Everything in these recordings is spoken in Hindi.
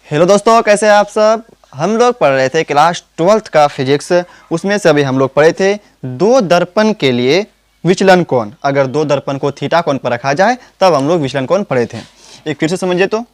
हेलो दोस्तों, कैसे हैं आप सब। हम लोग पढ़ रहे थे क्लास 12th का फिजिक्स। उसमें से अभी हम लोग पढ़े थे दो दर्पण के लिए विचलन कोण। अगर दो दर्पण को थीटा कोण पर रखा जाए तब हम लोग विचलन कोण पढ़े थे। एक फिर से समझिए तो,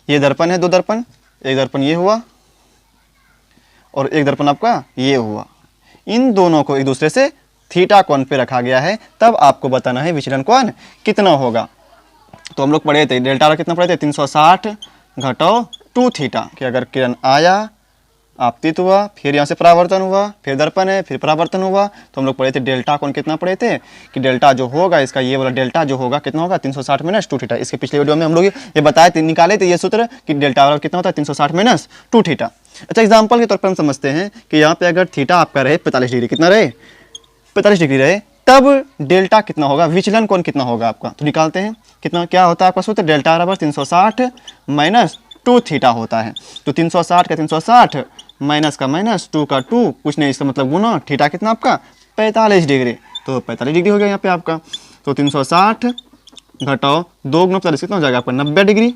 ये दर्पण है, दो दर्पण, एक दर्पण ये हुआ और एक दर्पण आपका ये हुआ। इन दोनों को एक दूसरे से थीटा कोण पे रखा गया है, तब आपको बताना है विचलन कोण कितना होगा। तो हम लोग पढ़े थे डेल्टा आर कितना पढ़े थे, 360 घटाओ 2 थीटा। कि अगर किरण आया, आपतित हुआ, फिर यहाँ से परावर्तन हुआ, फिर दर्पण है, फिर परावर्तन हुआ, तो हम लोग पढ़े थे डेल्टा कोण कितना पढ़े थे कि डेल्टा जो होगा इसका, ये वाला डेल्टा जो होगा कितना होगा, 360 माइनस 2 थीटा। इसके पिछले वीडियो में हम लोग ये बताए थे, निकाले थे ये सूत्र कि डेल्टा वाला कितना होता है 360 माइनस 2 थीटा। अच्छा, एग्जाम्पल के तौर पर हम समझते हैं कि यहाँ पे अगर थीटा आपका रहे 45 डिग्री, कितना रहे 45 डिग्री रहे, तब डेल्टा कितना होगा, विचलन कोण कितना होगा आपका। तो निकालते हैं कितना, क्या होता है आपका सूत्र, डेल्टा बराबर 360 माइनस 2 थीटा होता है। तो 360 का 360 माइनस का माइनस 2 का 2, कुछ नहीं, इसका मतलब गुना, थीटा कितना आपका 45 डिग्री। तो 45 डिग्री हो गया यहाँ पे आपका। तो 360 घटाओ 2 गुना 45 कितना हो जाएगा आपका 90 डिग्री।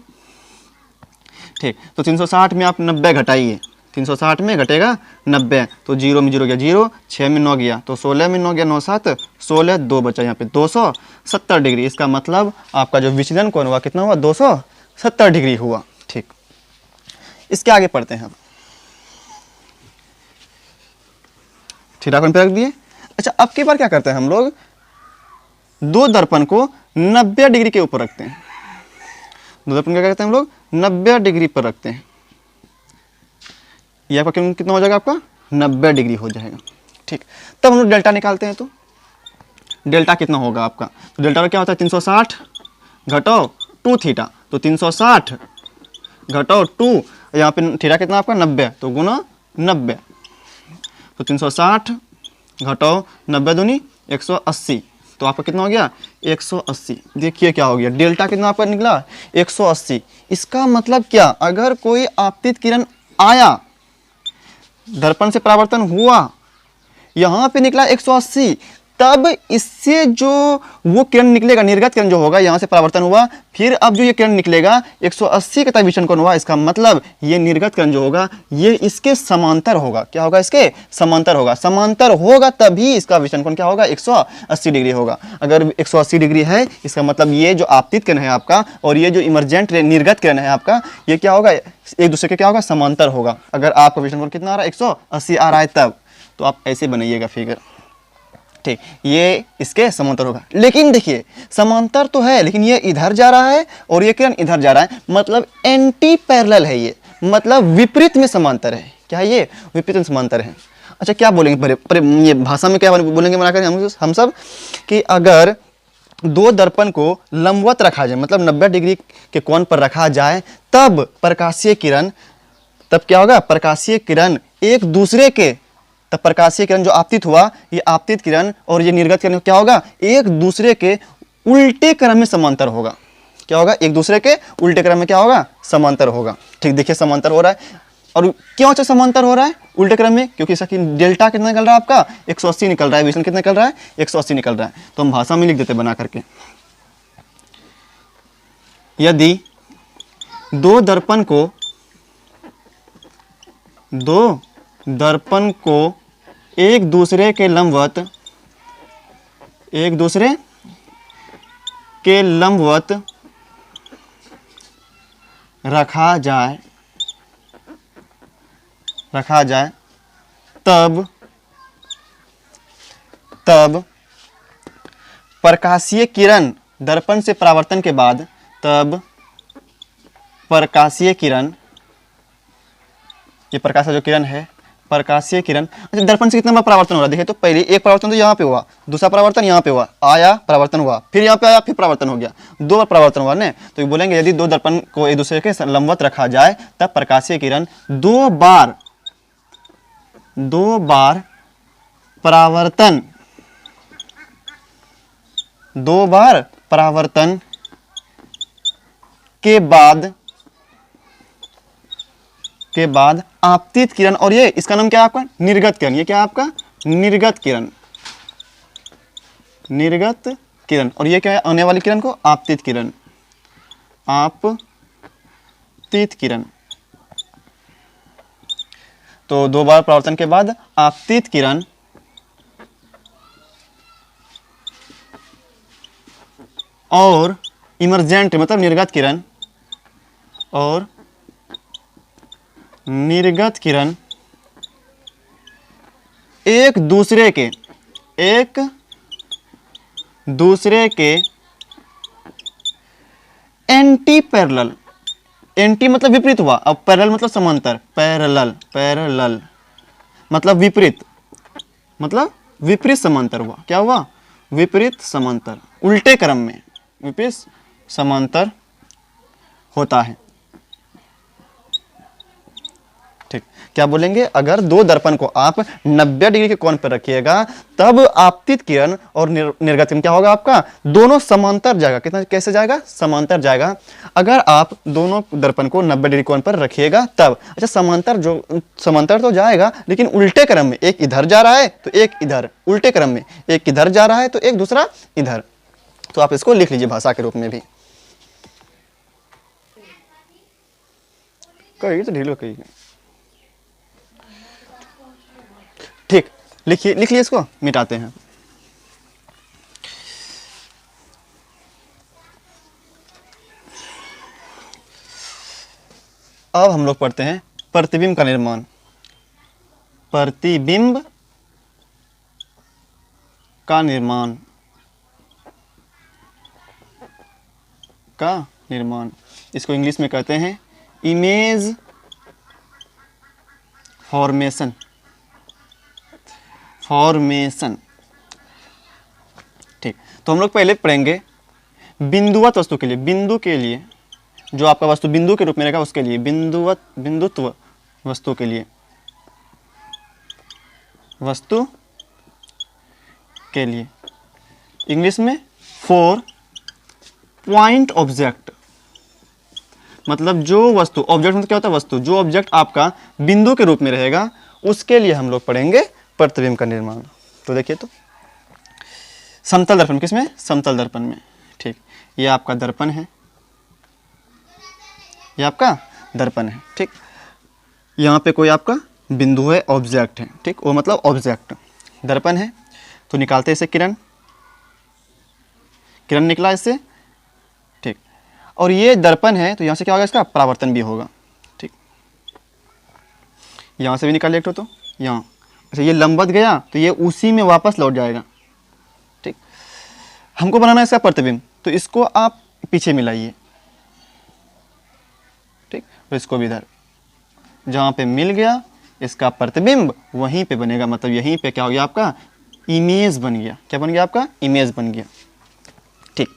ठीक, तो 360 में आप 90 घटाइए, 360 में घटेगा 90, तो 0 में 0 गया 0, 6 में 9 गया, तो 16 में 9 गया 9 7 16, 2 बचा यहाँ पे 270 डिग्री। इसका मतलब आपका जो विचलन कोण हुआ कितना हुआ, 270 डिग्री हुआ। ठीक, इसके आगे पढ़ते हैं हम। थीटा कोण पे रख दिए। अच्छा, अब की बार क्या करते हैं हम लोग, दो दर्पण को 90 डिग्री के ऊपर रखते हैं। दो दर्पण क्या करते हैं हम लोग, 90 डिग्री पर रखते हैं। ये आपका कितना हो जाएगा, आपका 90 डिग्री हो जाएगा। ठीक, तब हम लोग डेल्टा निकालते हैं। तो डेल्टा कितना होगा आपका, तो डेल्टा क्या होता है 360 घटाओ 2 थीटा। तो 360 घटाओ 2, यहाँ पे थीटा कितना आपका 90, तो गुना 90। तो 360 घटाओ 90 दूनी 180, तो आपका कितना हो गया 180। देखिए क्या हो गया, डेल्टा कितना आपका निकला 180। इसका मतलब क्या, अगर कोई आपतित किरण आया, दर्पण से परावर्तन हुआ, यहाँ पे निकला 180, तब इससे जो वो किरण निकलेगा, निर्गत किरण जो होगा, यहाँ से परावर्तन हुआ, फिर अब जो ये किरण निकलेगा 180 का विचलन कोण हुआ। इसका मतलब ये निर्गत किरण जो होगा ये इसके समांतर होगा। क्या होगा, इसके समांतर होगा। समांतर होगा तभी इसका विचलन कोण क्या होगा, 180 डिग्री होगा। अगर 180 डिग्री है, इसका मतलब ये जो आपतित किरण है आपका और ये जो इमर्जेंट निर्गत किरण है आपका, ये क्या होगा, एक दूसरे के क्या होगा, समांतर होगा। अगर आपका विचलन कोण कितना आ रहा है, 180 आ रहा है तब। तो आप ऐसे बनाइएगा फिगर। ठीक, ये इसके समांतर होगा। लेकिन देखिए, समांतर तो है, लेकिन ये इधर जा रहा है और ये किरण इधर जा रहा है, मतलब एंटी पैरेलल है ये, मतलब विपरीत में समांतर है। क्या है ये, विपरीत में समांतर है। अच्छा, क्या बोलेंगे ये भाषा में क्या बोलेंगे बनाकर हम सब, कि अगर दो दर्पण को लंबवत रखा जाए, मतलब 90 डिग्री के कोण पर रखा जाए, तब प्रकाशीय किरण, तब क्या होगा, प्रकाशीय किरण एक दूसरे के, तब प्रकाशीय किरण जो आपतित हुआ, ये आपतित किरण और ये निर्गत किरण क्या होगा, एक दूसरे के उल्टे क्रम में समांतर होगा। क्या होगा, एक दूसरे के उल्टे क्रम में क्या होगा, समांतर होगा। ठीक, देखिए समांतर हो रहा है। और क्यों अच्छा समांतर हो रहा है उल्टे क्रम में, क्योंकि इसका डेल्टा कितना निकल रहा है आपका 180 निकल रहा है, विचलन कितना निकल रहा है 180 निकल रहा है। तो हम भाषा में लिख देते बना करके, यदि दो दर्पण को एक दूसरे के लंबवत रखा जाए तब प्रकाशीय किरण दर्पण से परावर्तन के बाद, तब प्रकाशीय किरण, ये प्रकाश का जो किरण है, प्रकाशीय किरण, अच्छा दर्पण से कितना बार परावर्तन हो रहा है, देखिए तो पहले एक परावर्तन तो यहाँ पे हुआ, दूसरा परावर्तन यहाँ पे हुआ, आया परावर्तन हुआ, फिर यहाँ पे आया, फिर परावर्तन हो गया, 2 बार परावर्तन हुआ ना। तो ये बोलेंगे यदि दो दर्पण को एक दूसरे के लंबवत रखा जाए, तब प्रकाशीय किरण 2 बार परावर्तन के बाद आपतित किरण, और ये इसका नाम क्या है आपका, निर्गत किरण। ये क्या है आपका, निर्गत किरण, और ये क्या है, आने वाली किरण को आपतित किरण। तो 2 बार परावर्तन के बाद आपतित किरण और इमर्जेंट मतलब निर्गत किरण और निर्गत किरण एक दूसरे के एंटी पैरेलल, एंटी मतलब विपरीत हुआ, अब पैरेलल मतलब समांतर, पैरेलल मतलब विपरीत, मतलब विपरीत समांतर हुआ। क्या हुआ? विपरीत समांतर, उल्टे क्रम में विपरीत समांतर होता है। ठीक, क्या बोलेंगे? अगर 2 दर्पण को आप 90 डिग्री के कोण पर रखिएगा तब आपतित किरण और निर्गत किरण क्या होगा आपका? दोनों समांतर जाएगा। कितना कैसे जाएगा? समांतर जाएगा। अगर आप दोनों दर्पण को 90 डिग्री कोण पर रखिएगा तब, अच्छा समांतर तो जाएगा लेकिन उल्टे क्रम में, एक इधर जा रहा है तो एक इधर, उल्टे क्रम में एक इधर जा रहा है तो एक दूसरा इधर। तो आप इसको लिख लीजिए भाषा के रूप में भी। कहिए तो ढीलो कहिए। ठीक, लिख लीजिए, इसको मिटाते हैं। अब हम लोग पढ़ते हैं प्रतिबिंब का निर्माण। प्रतिबिंब का निर्माण इसको इंग्लिश में कहते हैं इमेज फॉर्मेशन। ठीक, तो हम लोग पहले पढ़ेंगे बिंदुवत वस्तु के लिए, बिंदु के लिए, जो आपका वस्तु बिंदु के रूप में रहेगा उसके लिए, बिंदुत्व वस्तु के लिए, वस्तु के लिए इंग्लिश में 4 पॉइंट ऑब्जेक्ट, मतलब जो वस्तु, ऑब्जेक्ट मतलब क्या होता है? वस्तु। जो ऑब्जेक्ट आपका बिंदु के रूप में रहेगा उसके लिए हम लोग पढ़ेंगे प्रतिबिंब का निर्माण। तो देखिए, तो समतल दर्पण, किसमें? समतल दर्पण में। ठीक, ये आपका दर्पण है, ये आपका दर्पण है। ठीक, यहाँ पे कोई आपका बिंदु है, ऑब्जेक्ट है। ठीक, वो मतलब ऑब्जेक्ट, दर्पण है। तो निकालते हैं इसे, किरण निकला इससे। ठीक, और ये दर्पण है तो यहाँ से क्या होगा? इसका परावर्तन भी होगा। ठीक, यहाँ से भी निकाल एक तो यहाँ, अच्छा ये लंबवत गया तो ये उसी में वापस लौट जाएगा। ठीक, हमको बनाना है इसका प्रतिबिंब, तो इसको आप पीछे मिलाइए। ठीक, तो इसको भी इधर, जहाँ पे मिल गया इसका प्रतिबिंब वहीं पे बनेगा, मतलब यहीं पे क्या हो गया आपका? इमेज बन गया। क्या बन गया आपका? इमेज बन गया। ठीक,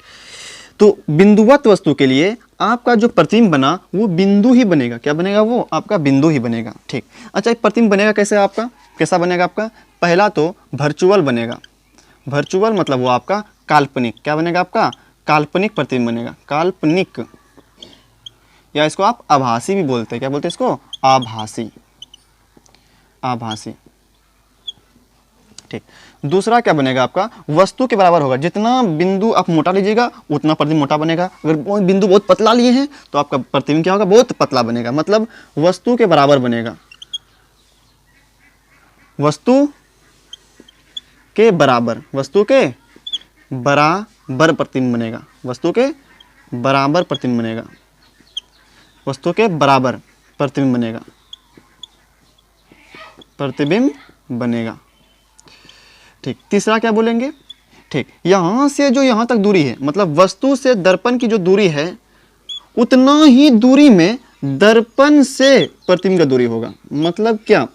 तो बिंदुवत वस्तु के लिए आपका जो प्रतिबिंब बना वो बिंदु ही बनेगा। क्या बनेगा? वो आपका बिंदु ही बनेगा। ठीक, अच्छा प्रतिबिंब बनेगा कैसे आपका? कैसा बनेगा आपका? पहला तो वर्चुअल बनेगा। वर्चुअल मतलब वो आपका काल्पनिक। क्या बनेगा आपका? काल्पनिक प्रतिबिंब बनेगा। काल्पनिक, या इसको आप आभासी भी बोलते हैं। क्या बोलते हैं इसको? आभासी। ठीक, दूसरा क्या बनेगा आपका? वस्तु के बराबर होगा। जितना बिंदु आप मोटा लीजिएगा उतना प्रतिबिंब मोटा बनेगा। अगर बिंदु बहुत पतला लिए हैं तो आपका प्रतिबिंब क्या होगा? बहुत पतला बनेगा, मतलब वस्तु के बराबर बनेगा। वस्तु के बराबर प्रतिबिंब बनेगा। वस्तु के बराबर प्रतिबिंब बनेगा। वस्तु के बराबर प्रतिबिंब बनेगा। ठीक, तीसरा क्या बोलेंगे? ठीक, यहाँ से जो यहाँ तक दूरी है, मतलब वस्तु से दर्पण की जो दूरी है उतना ही दूरी में दर्पण से प्रतिबिंब का दूरी होगा। मतलब क्या?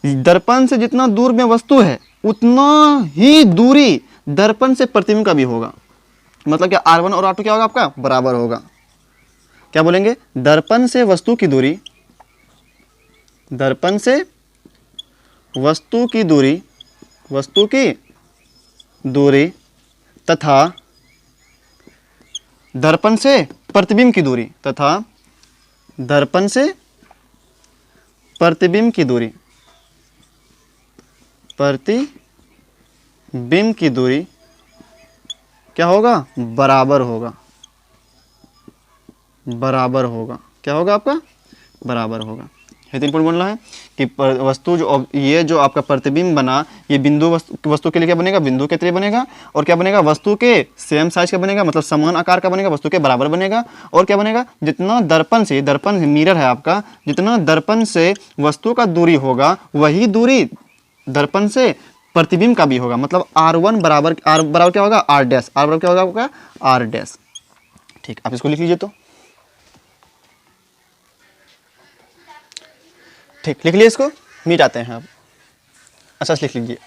दर्पण से जितना दूर में वस्तु है उतना ही दूरी दर्पण से प्रतिबिंब का भी होगा। मतलब क्या? R1 और R2 क्या होगा आपका? बराबर होगा। क्या बोलेंगे? दर्पण से वस्तु की दूरी, दर्पण से वस्तु की दूरी तथा दर्पण से प्रतिबिंब की दूरी, तथा दर्पण से प्रतिबिंब की दूरी, प्रतिबिंब की दूरी क्या होगा? बराबर होगा। क्या होगा आपका? बराबर होगा। ये 3 पॉइंट बोलना है कि वस्तु जो ये जो आपका प्रतिबिंब बना, ये बिंदु वस्तु के लिए क्या बनेगा, बिंदु के तरह बनेगा। और क्या बनेगा, वस्तु के सेम साइज का बनेगा, मतलब समान आकार का बनेगा, वस्तु के बराबर बनेगा। और क्या बनेगा, जितना दर्पण मिरर है आपका, जितना दर्पण से वस्तु का दूरी होगा वही दूरी दर्पण से प्रतिबिंब का भी होगा। मतलब R1 बराबर क्या होगा, R डैश। R बराबर क्या होगा आपका, R डैश। ठीक, आप इसको लिख लीजिए। तो ठीक, लिख लिए इसको, मिट आते हैं आप। अच्छा लिख लीजिए।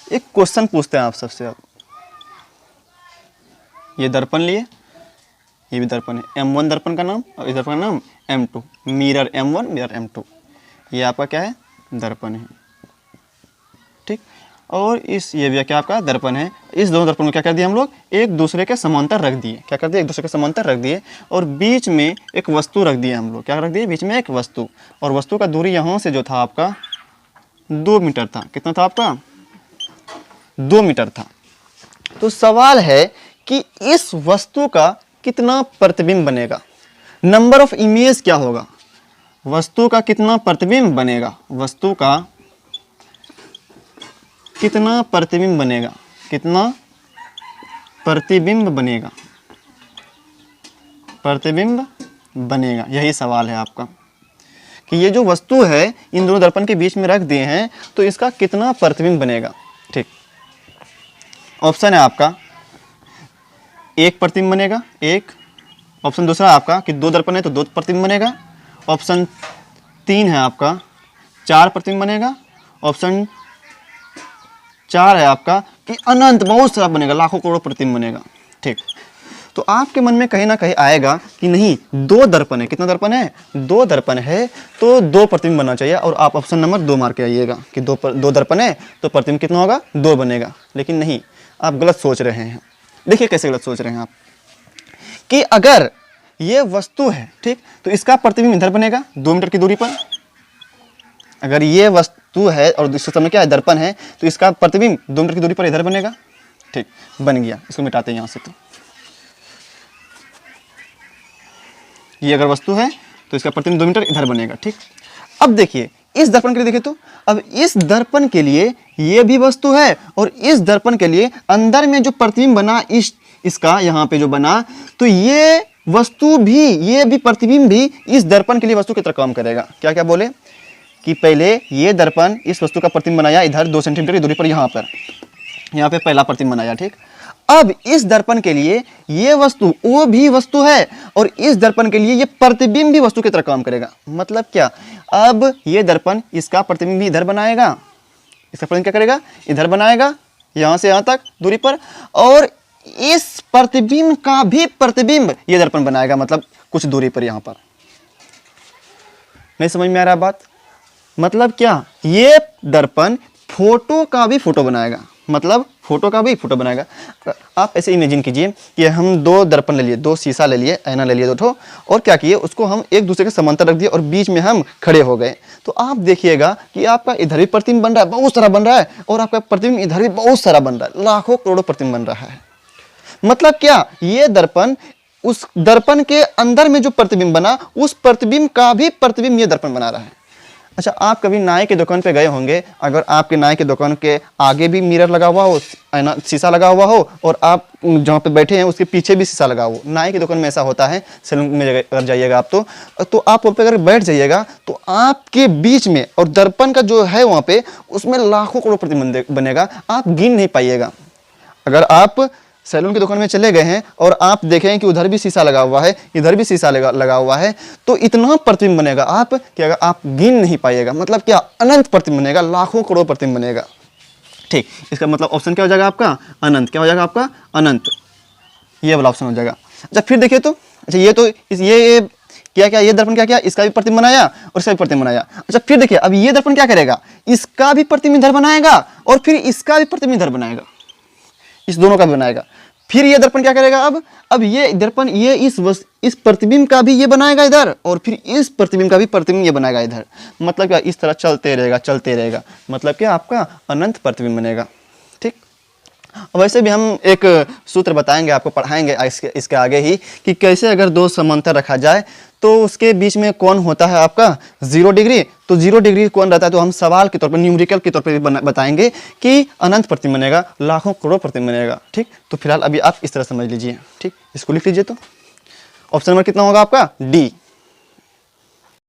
एक क्वेश्चन पूछते हैं आप सबसे। आप ये दर्पण लिए, ये भी दर्पण है, M1 दर्पण का नाम और इस दर्पण का नाम M2, mirror M1 mirror M2, ये आपका क्या है, दर्पण है। ठीक, और ये भी क्या आपका दर्पण है। इस दोनों दर्पण को क्या कर दिया हम लोग, एक दूसरे के समांतर रख दिए। क्या कर दिए, एक दूसरे के समांतर रख दिए और बीच में एक वस्तु रख दिए हम लोग। क्या रख दिए, बीच में एक वस्तु। और वस्तु का दूरी यहाँ से जो था आपका 2 मीटर था। कितना था आपका, 2 मीटर था। तो सवाल है कि इस वस्तु का कितना प्रतिबिंब बनेगा, नंबर ऑफ इमेज क्या होगा, वस्तु का कितना प्रतिबिंब बनेगा, वस्तु का कितना प्रतिबिंब बनेगा, कितना प्रतिबिंब बनेगा, प्रतिबिंब बनेगा। यही सवाल है आपका कि ये जो वस्तु है इन दोनों दर्पण के बीच में रख दिए हैं, तो इसका कितना प्रतिबिंब बनेगा। ठीक, ऑप्शन है आपका 1 प्रतिबिंब बनेगा, 1। ऑप्शन दूसरा आपका कि 2 दर्पण है तो 2 प्रतिबिंब बनेगा। ऑप्शन 3 है आपका 4 प्रतिबिंब बनेगा। ऑप्शन 4 है आपका कि अनंत बहुत सारा बनेगा, लाखों करोड़ों प्रतिबिंब बनेगा। ठीक, तो आपके मन में कहीं ना कहीं आएगा कि नहीं 2 दर्पण है। कितना दर्पण है, 2 दर्पण है तो 2 प्रतिबिंब बनना चाहिए। और आप ऑप्शन नंबर 2 मार के आइएगा कि 2 दर्पण है तो प्रतिबिंब कितना होगा, 2 बनेगा। लेकिन नहीं, आप गलत सोच रहे हैं। देखिए कैसे गलत सोच रहे हैं आप, कि अगर ये वस्तु है, ठीक, तो इसका प्रतिबिंब इधर बनेगा 2 मीटर की दूरी पर। अगर ये वस्तु है और दूसरे समय क्या है, दर्पण है, तो इसका प्रतिबिंब 2 मीटर की दूरी पर इधर बनेगा। ठीक, बन गया। इसको मिटाते हैं यहाँ से। तो ये अगर वस्तु है तो इसका प्रतिबिंब 2 मीटर इधर बनेगा। ठीक, अब देखिए इस दर्पण के लिए देखें तो अब इस दर्पण के लिए ये भी वस्तु है और इस दर्पण के लिए अंदर में जो प्रतिबिंब बना इसका यहाँ पे जो बना, तो ये वस्तु भी, ये भी प्रतिबिंब भी इस दर्पण के लिए वस्तु की तरह काम करेगा। क्या क्या बोले कि पहले ये दर्पण इस वस्तु का प्रतिबिंब बनाया इधर 2 सेंटीमीटर की दूरी पर, यहाँ पे पहला प्रतिबिंब बनाया। ठीक, अब इस दर्पण के लिए ये वस्तु वो भी वस्तु है और इस दर्पण के लिए ये प्रतिबिंब भी वस्तु की तरह काम करेगा। मतलब क्या, अब ये दर्पण इसका प्रतिबिंब भी इधर बनाएगा, इसका प्रतिबिंब क्या करेगा, इधर बनाएगा यहाँ से यहाँ तक दूरी पर, और इस प्रतिबिंब का भी प्रतिबिंब ये दर्पण बनाएगा, मतलब कुछ दूरी पर यहाँ पर। नहीं समझ में आ रहा बात, मतलब क्या, ये दर्पण फोटो का भी फोटो बनाएगा, मतलब फोटो का भी फोटो बनाएगा। आप ऐसे इमेजिन कीजिए कि हम 2 दर्पण ले लिए, 2 शीशा ले लिए, आईना ले लिए 2 ठो, और क्या किए, उसको हम एक दूसरे के समांतर रख दिए और बीच में हम खड़े हो गए। तो आप देखिएगा कि आपका इधर भी प्रतिबिंब बन रहा है, बहुत सारा बन रहा है, और आपका प्रतिबिंब इधर भी बहुत सारा बन रहा है, लाखों करोड़ों प्रतिबिंब बन रहा है। मतलब क्या, ये दर्पण उस दर्पण के अंदर में जो प्रतिबिंब बना, उस प्रतिबिंब का भी प्रतिबिंब ये दर्पण बना रहा है। अच्छा, आप कभी नाई के दुकान पे गए होंगे, अगर आपके नाई के दुकान के आगे भी मिरर लगा हुआ हो, आईना शीशा लगा हुआ हो, और आप जहाँ पे बैठे हैं उसके पीछे भी शीशा लगा हो। नाई की दुकान में ऐसा होता है, सैलून में अगर जाइएगा आप तो आप वहाँ पे अगर बैठ जाइएगा तो आपके बीच में और दर्पण का जो है वहाँ पे, उसमें लाखों करोड़ प्रतिबिंब बनेगा, आप गिन नहीं पाइएगा। अगर आप सैलून की दुकान में चले गए हैं और आप देखें कि उधर भी शीशा लगा हुआ है, इधर भी शीशा लगा हुआ है, तो इतना प्रतिबिंब बनेगा आप कि अगर आप गिन नहीं पाइएगा। मतलब क्या, अनंत प्रतिबिंब बनेगा, लाखों करोड़ प्रतिबिंब बनेगा। ठीक, इसका मतलब ऑप्शन क्या हो जाएगा आपका, अनंत। क्या हो जाएगा आपका, अनंत, ये वाला ऑप्शन हो जाएगा। अच्छा फिर देखिए तो, अच्छा ये तो ये क्या ये दर्पण क्या इसका भी प्रतिबिंब बनाया और इसका भी प्रतिबिंब बनाया। अच्छा फिर देखिए, अब ये दर्पण क्या करेगा, इसका भी प्रतिबिंब इधर बनाएगा और फिर इसका भी प्रतिबिंब इधर बनाएगा, इस दोनों का भी बनाएगा। फिर ये दर्पण क्या करेगा, अब ये दर्पण ये इस प्रतिबिंब का भी ये बनाएगा इधर, और फिर इस प्रतिबिंब का भी प्रतिबिंब ये बनाएगा इधर। मतलब क्या, इस तरह चलते रहेगा। मतलब क्या, आपका अनंत प्रतिबिंब बनेगा। ठीक। वैसे भी हम एक सूत्र बताएंगे आपको, पढ़ाएंगे इसके आगे ही कि कैसे अगर दो समांतर रखा जाए तो उसके बीच में कोण होता है आपका 0 डिग्री। तो 0 डिग्री कोण रहता है तो हम सवाल के तौर पर, न्यूमेरिकल के तौर पर बताएंगे कि अनंत प्रतिबिंब बनेगा, लाखों करोड़ प्रतिबिंब बनेगा। ठीक, तो फिलहाल अभी आप इस तरह समझ लीजिए। ठीक, इसको लिख लीजिए। तो ऑप्शन नंबर कितना होगा आपका? डी।